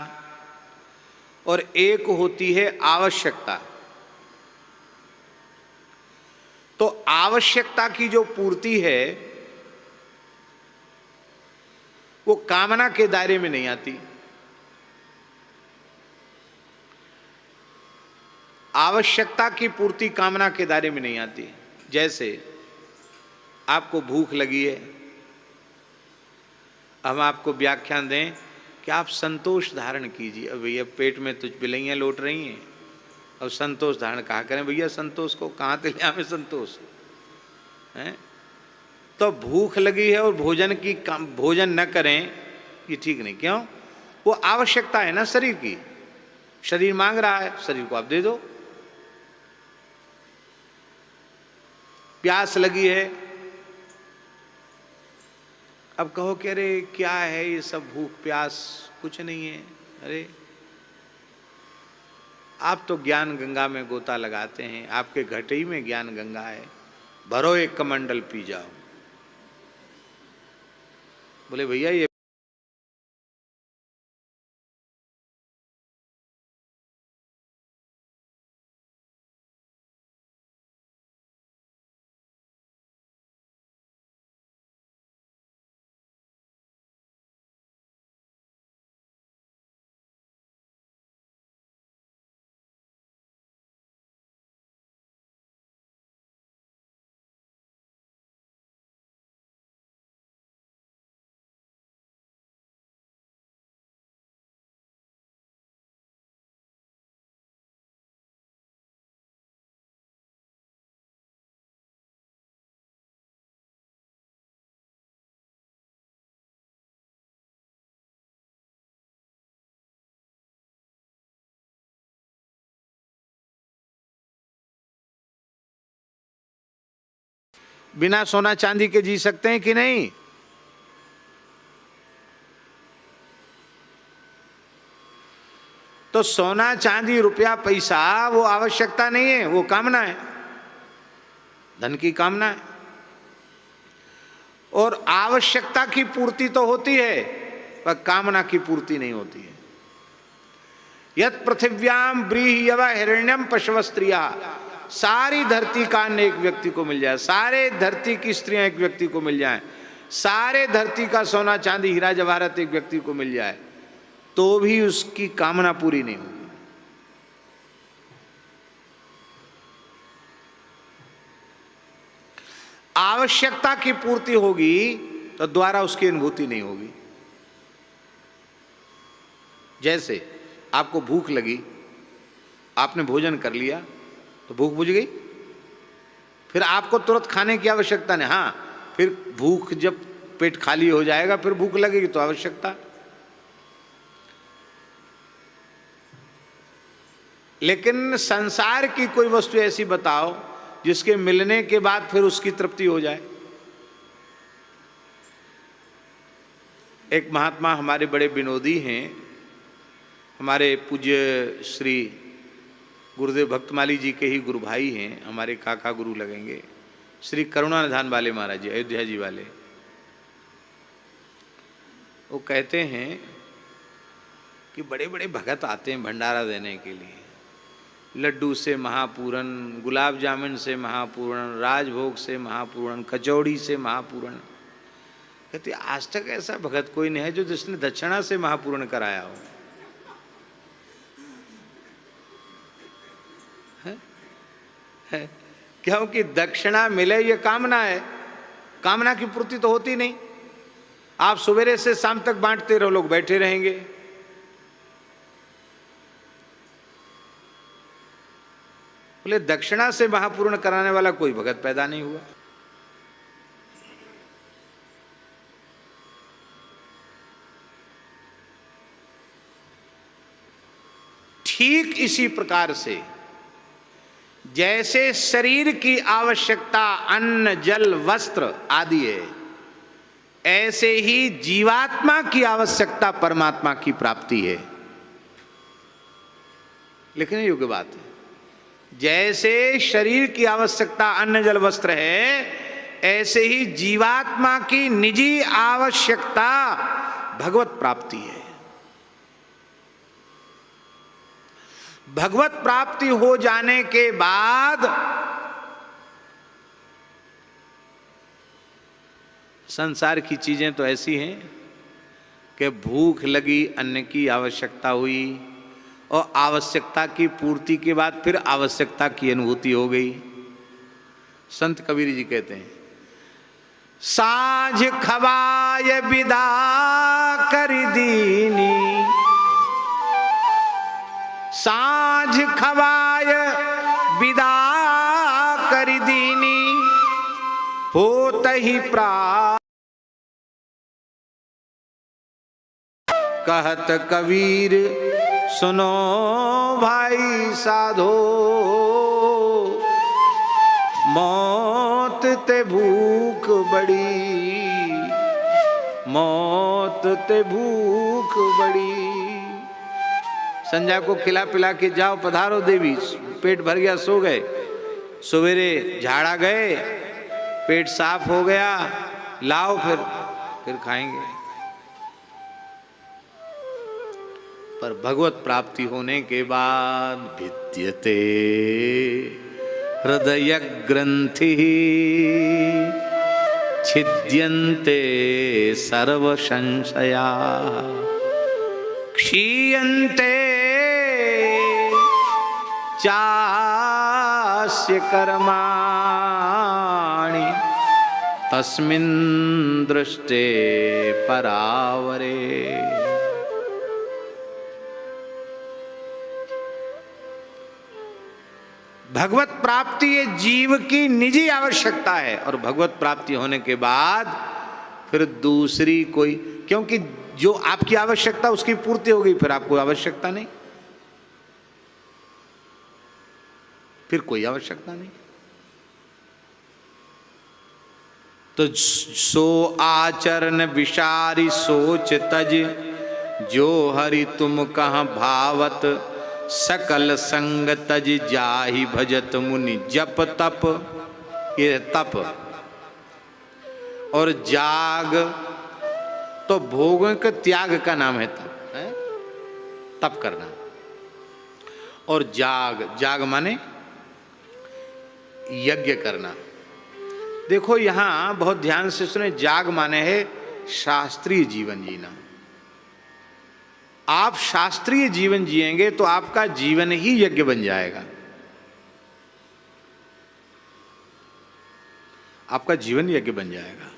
और एक होती है आवश्यकता। तो आवश्यकता की जो पूर्ति है वो कामना के दायरे में नहीं आती। आवश्यकता की पूर्ति कामना के दायरे में नहीं आती। जैसे आपको भूख लगी है, हम आपको व्याख्यान दें कि आप संतोष धारण कीजिए। अब भैया पेट में तुझ बिलैयाँ लौट रही हैं, अब संतोष धारण कहाँ करें भैया? संतोष को कहाँ से ले आवे संतोष है? तो भूख लगी है और भोजन न करें ये ठीक नहीं। क्यों? वो आवश्यकता है ना शरीर की, शरीर मांग रहा है, शरीर को आप दे दो। प्यास लगी है, अब कहो कि अरे क्या है ये सब भूख प्यास, कुछ नहीं है। अरे आप तो ज्ञान गंगा में गोता लगाते हैं, आपके घटे में ज्ञान गंगा है, भरो एक कमंडल पी जाओ। बोले भैया ये बिना सोना चांदी के जी सकते हैं कि नहीं? तो सोना चांदी रुपया पैसा वो आवश्यकता नहीं है, वो कामना है, धन की कामना है। और आवश्यकता की पूर्ति तो होती है पर कामना की पूर्ति नहीं होती है। यत पृथिव्याम ब्रीह्यव हिरण्यम पशव स्त्रिया, सारी धरती का अन्न एक व्यक्ति को मिल जाए, सारे धरती की स्त्रियां एक व्यक्ति को मिल जाए, सारे धरती का सोना चांदी हीरा जवाहरात एक व्यक्ति को मिल जाए, तो भी उसकी कामना पूरी नहीं होगी। आवश्यकता की पूर्ति होगी तो द्वारा उसकी अनुभूति नहीं होगी। जैसे आपको भूख लगी, आपने भोजन कर लिया तो भूख बुझ गई, फिर आपको तुरंत खाने की आवश्यकता नहीं। हाँ, फिर भूख जब पेट खाली हो जाएगा फिर भूख लगेगी तो आवश्यकता। लेकिन संसार की कोई वस्तु ऐसी बताओ जिसके मिलने के बाद फिर उसकी तृप्ति हो जाए। एक महात्मा हमारे बड़े विनोदी हैं, हमारे पूज्य श्री गुरुदेव भक्तमाली जी के ही गुरु भाई हैं, हमारे काका गुरु लगेंगे, श्री करुणानिधान वाले महाराज जी, अयोध्या जी वाले। वो कहते हैं कि बड़े बड़े भगत आते हैं भंडारा देने के लिए, लड्डू से महापूरन, गुलाब जामुन से महापूरन, राजभोग से महापूरन, कचौड़ी से महापूरन। कहते आज तक ऐसा भगत कोई नहीं है जो जिसने दक्षिणा से महापूरन कराया हो। है? क्योंकि दक्षिणा मिले ये कामना है, कामना की पूर्ति तो होती नहीं। आप सवेरे से शाम तक बांटते रहो, लोग बैठे रहेंगे। बोले दक्षिणा से महापूर्ण कराने वाला कोई भगत पैदा नहीं हुआ। ठीक इसी प्रकार से जैसे शरीर की आवश्यकता अन्न जल वस्त्र आदि है, ऐसे ही जीवात्मा की आवश्यकता परमात्मा की प्राप्ति है। लिखने योग्य बात है। जैसे शरीर की आवश्यकता अन्न जल वस्त्र है, ऐसे ही जीवात्मा की निजी आवश्यकता भगवत प्राप्ति है। भगवत प्राप्ति हो जाने के बाद संसार की चीजें तो ऐसी हैं कि भूख लगी, अन्न की आवश्यकता हुई, और आवश्यकता की पूर्ति के बाद फिर आवश्यकता की अनुभूति हो गई। संत कबीर जी कहते हैं, साझ खवाय विदा कर दीनी, साझ खवाय विदा कर दीनी, होत ही प्राप्त कहत कबीर सुनो भाई साधो, मौत ते भूख बड़ी, मौत ते भूख बड़ी। संध्या को खिला पिला के जाओ, पधारो देवी, पेट भर गया सो गए, सवेरे झाड़ा गए, पेट साफ हो गया, लाओ फिर खाएंगे। पर भगवत प्राप्ति होने के बाद भिद्यते हृदय ग्रंथि, छिद्यन्ते सर्व संशया, क्षीयन्ते चास्य कर्माणि, तस्मिन् दृष्टे परावरे। भगवत प्राप्ति ये जीव की निजी आवश्यकता है, और भगवत प्राप्ति होने के बाद फिर दूसरी कोई, क्योंकि जो आपकी आवश्यकता उसकी पूर्ति हो गई, फिर आपको आवश्यकता नहीं, फिर कोई आवश्यकता नहीं। तो सो आचरण विचारी सोच तज, जो हरि तुम कहाँ भावत, सकल संग तज जाहि भजत मुनि जप तप। ये तप। और जाग तो भोगों के त्याग का नाम है तप, है? तप करना। और जाग, जाग माने यज्ञ करना। देखो यहां बहुत ध्यान से सुने, जाग माने है शास्त्रीय जीवन जीना। आप शास्त्रीय जीवन जिएंगे तो आपका जीवन ही यज्ञ बन जाएगा। आपका जीवन यज्ञ बन जाएगा।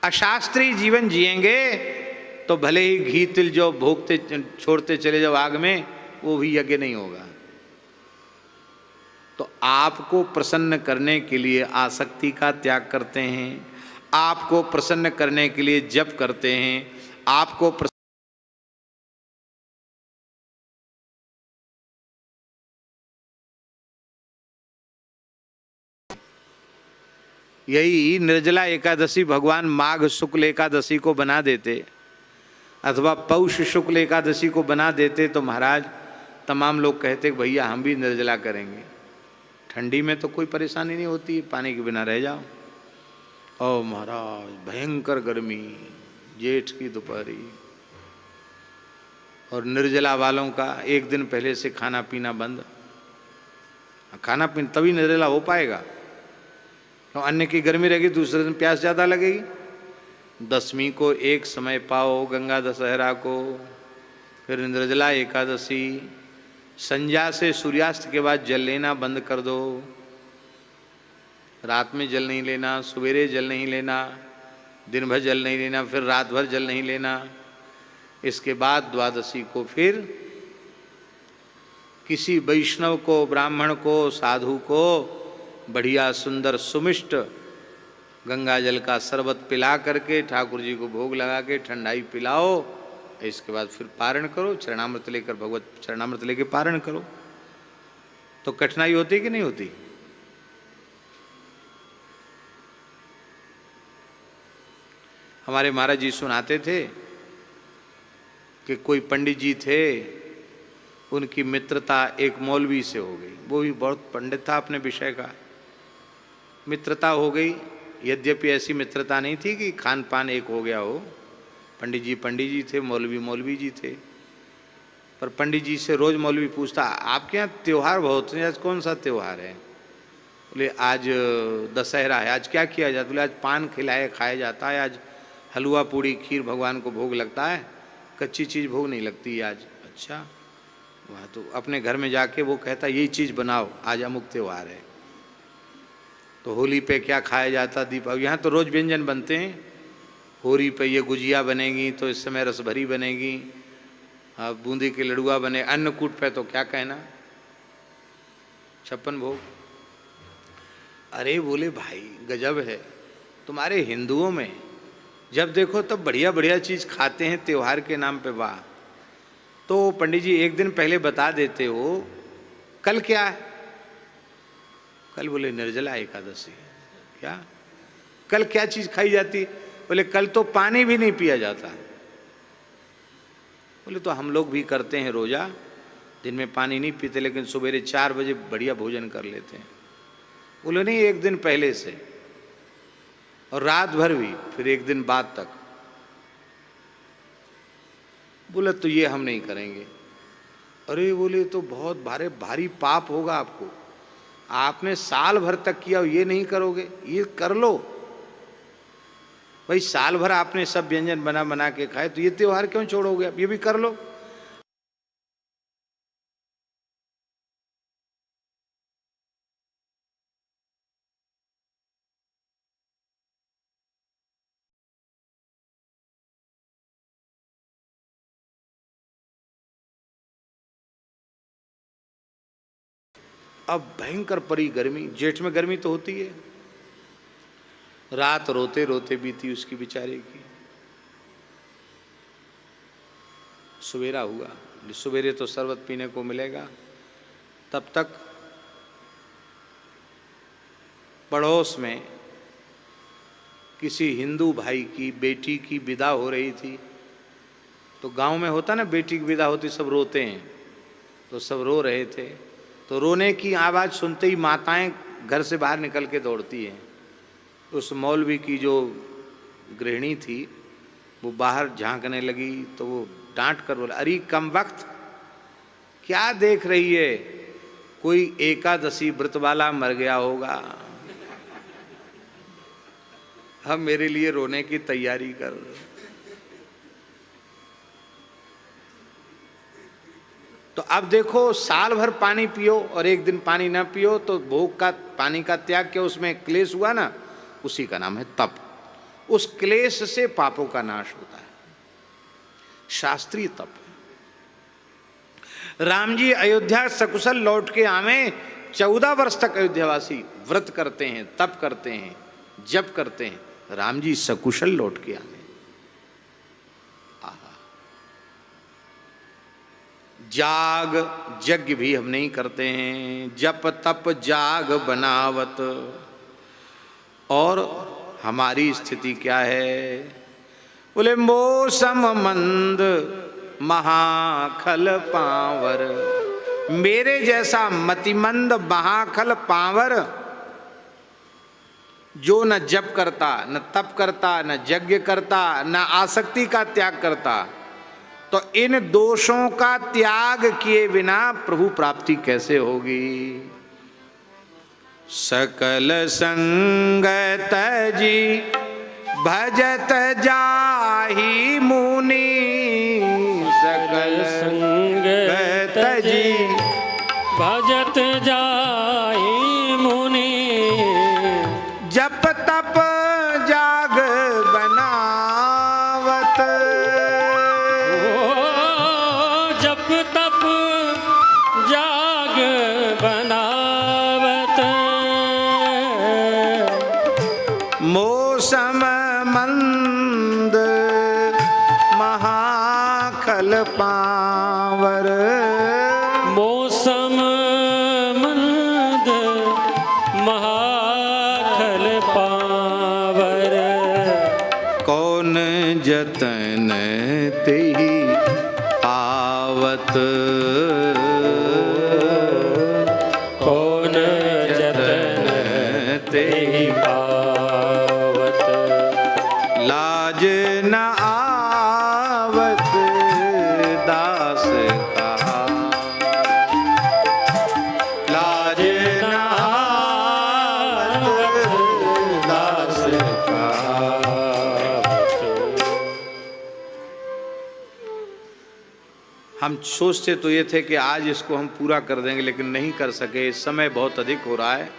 अशास्त्रीय जीवन जिएंगे तो भले ही घी तिल जो भोगते छोड़ते चले जाओ आग में, वो भी यज्ञ नहीं होगा। तो आपको प्रसन्न करने के लिए आसक्ति का त्याग करते हैं, आपको प्रसन्न करने के लिए जप करते हैं, आपको यही निर्जला एकादशी भगवान माघ शुक्ल एकादशी को बना देते अथवा पौष शुक्ल एकादशी को बना देते तो महाराज तमाम लोग कहते कि भैया हम भी निर्जला करेंगे। ठंडी में तो कोई परेशानी नहीं होती, पानी के बिना रह जाओ। ओ महाराज भयंकर गर्मी, जेठ की दोपहरी, और निर्जला वालों का एक दिन पहले से खाना पीना बंद। खाना पीना तभी निर्जला हो पाएगा, तो अन्य की गर्मी रहेगी, दूसरे दिन प्यास ज़्यादा लगेगी। दसवीं को एक समय पाओ, गंगा दशहरा को, फिर निर्जला एकादशी, संध्या से सूर्यास्त के बाद जल लेना बंद कर दो। रात में जल नहीं लेना, सवेरे जल नहीं लेना, दिन भर जल नहीं लेना, फिर रात भर जल नहीं लेना। इसके बाद द्वादशी को फिर किसी वैष्णव को, ब्राह्मण को, साधु को बढ़िया सुंदर सुमिष्ट गंगा जल का शरबत पिला करके ठाकुर जी को भोग लगा के ठंडाई पिलाओ। इसके बाद फिर पारण करो, चरणामृत लेकर, भगवत चरणामृत लेकर पारण करो। तो कठिनाई होती कि नहीं होती? हमारे महाराज जी सुनाते थे कि कोई पंडित जी थे, उनकी मित्रता एक मौलवी से हो गई। वो भी बहुत पंडित था अपने विषय का, मित्रता हो गई। यद्यपि ऐसी मित्रता नहीं थी कि खान पान एक हो गया हो। पंडित जी थे, मौलवी जी थे। पर पंडित जी से रोज मौलवी पूछता, आपके यहाँ त्यौहार बहुत हैं, आज कौन सा त्यौहार है? बोले आज दशहरा है। आज क्या किया जाता? बोले आज पान खाया जाता है, आज हलवा पूड़ी खीर भगवान को भोग लगता है, कच्ची चीज़ भोग नहीं लगती आज। अच्छा, वहाँ तो अपने घर में जाके वो कहता यही चीज़ बनाओ, आज अमुक त्यौहार है। तो होली पे क्या खाया जाता? दीपावली। यहाँ तो रोज़ व्यंजन बनते हैं। होली पे ये गुजिया बनेगी, तो इस समय रसभरी बनेगी, बूंदी के लड़ुआ बने। अन्नकूट पे तो क्या कहना, 56 भोग। अरे बोले भाई गजब है, तुम्हारे हिंदुओं में जब देखो तब बढ़िया बढ़िया चीज़ खाते हैं त्यौहार के नाम पे, वाह। तो पंडित जी एक दिन पहले बता देते हो कल क्या है? कल बोले निर्जला एकादशी। क्या कल क्या चीज़ खाई जाती? बोले कल तो पानी भी नहीं पिया जाता। बोले तो हम लोग भी करते हैं रोज़ा, दिन में पानी नहीं पीते, लेकिन सवेरे 4 बजे बढ़िया भोजन कर लेते हैं। बोले नहीं, एक दिन पहले से, और रात भर भी, फिर एक दिन बाद तक। बोले तो ये हम नहीं करेंगे। अरे बोले तो बहुत भारी पाप होगा आपको, आपने साल भर तक किया, ये नहीं करोगे? ये कर लो भाई, साल भर आपने सब व्यंजन बना बना के खाए, तो ये त्योहार क्यों छोड़ोगे? अब ये भी कर लो। अब भयंकर पड़ी गर्मी, जेठ में गर्मी तो होती है। रात रोते रोते बीती उसकी बेचारे की। सवेरा हुआ, सवेरे तो शरबत पीने को मिलेगा, तब तक पड़ोस में किसी हिंदू भाई की बेटी की विदा हो रही थी। तो गांव में होता ना, बेटी की विदा होती सब रोते हैं, तो सब रो रहे थे। तो रोने की आवाज़ सुनते ही माताएं घर से बाहर निकल के दौड़ती हैं। उस मौलवी की जो गृहिणी थी वो बाहर झांकने लगी, तो वो डांट कर बोला, अरे कम वक्त क्या देख रही है, कोई एकादशी व्रत वाला मर गया होगा, हम मेरे लिए रोने की तैयारी कर। तो अब देखो, साल भर पानी पियो और एक दिन पानी ना पियो तो भोग का पानी का त्याग के उसमें क्लेश हुआ ना, उसी का नाम है तप। उस क्लेश से पापों का नाश होता है, शास्त्रीय तप। राम जी अयोध्या सकुशल लौट के आवे, 14 वर्ष तक अयोध्यावासी व्रत करते हैं, तप करते हैं, जप करते हैं। राम जी सकुशल लौट के आवे। जाग यज्ञ भी हम नहीं करते हैं, जप तप जाग बनावत। और हमारी स्थिति क्या है? बोले मौसम मंद महाखल पावर। मेरे जैसा मतिमंद महाखल पावर जो न जप करता, न तप करता, न यज्ञ करता, न आसक्ति का त्याग करता, तो इन दोषों का त्याग किए बिना प्रभु प्राप्ति कैसे होगी? सकल संग तजी भजत जाहि मुनि। सकल संग तजी भजत जाहि मुनि। जप तप जाग बनावत। जप तप जाग बनावत। मौसम मंद महाखल पावर। मौसम मंद महाखल पावर। कौन जतन तेहि पावत। कौन जतन तेहि पावत। लाज न आवत दास कहा। लाज न आवत दास कहा। हम सोचते तो ये थे कि आज इसको हम पूरा कर देंगे, लेकिन नहीं कर सके, समय बहुत अधिक हो रहा है।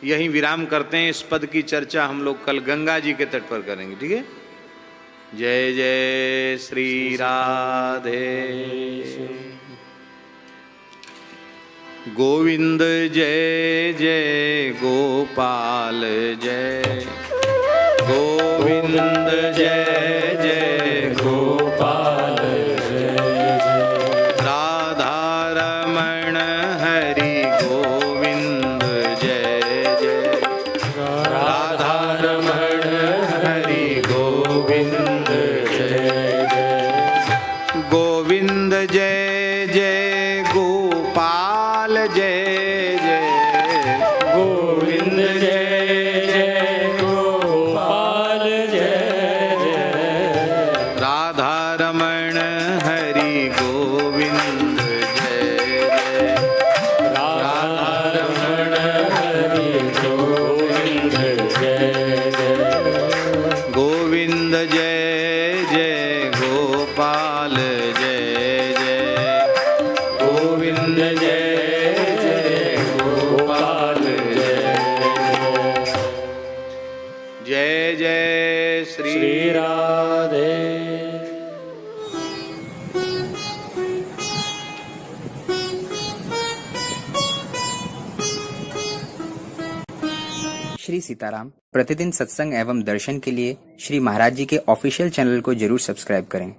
यहीं विराम करते हैं। इस पद की चर्चा हम लोग कल गंगा जी के तट पर करेंगे, ठीक है? जय जय श्री राधे गोविंद, जय जय गोपाल, जय गोविंद, जय जय गोपाल, राधा रमण हरि गोविंद, जय जय राधा रमण हरि गोविंद, जय जय गोविंद, जय जय गोपाल, जय जय गोविंद, जय जय गोपाल, जय जय राधा रमण हरि गोविंद, जय जय राधा रमण हरि गोविंद, जय जय गोविंद, जय जय गोपाल, जय जय गोविंद, जय जय गोपाल, जय जय श्री श्री राधे। श्री सीताराम। प्रतिदिन सत्संग एवं दर्शन के लिए श्री महाराज जी के ऑफिशियल चैनल को जरूर सब्सक्राइब करें।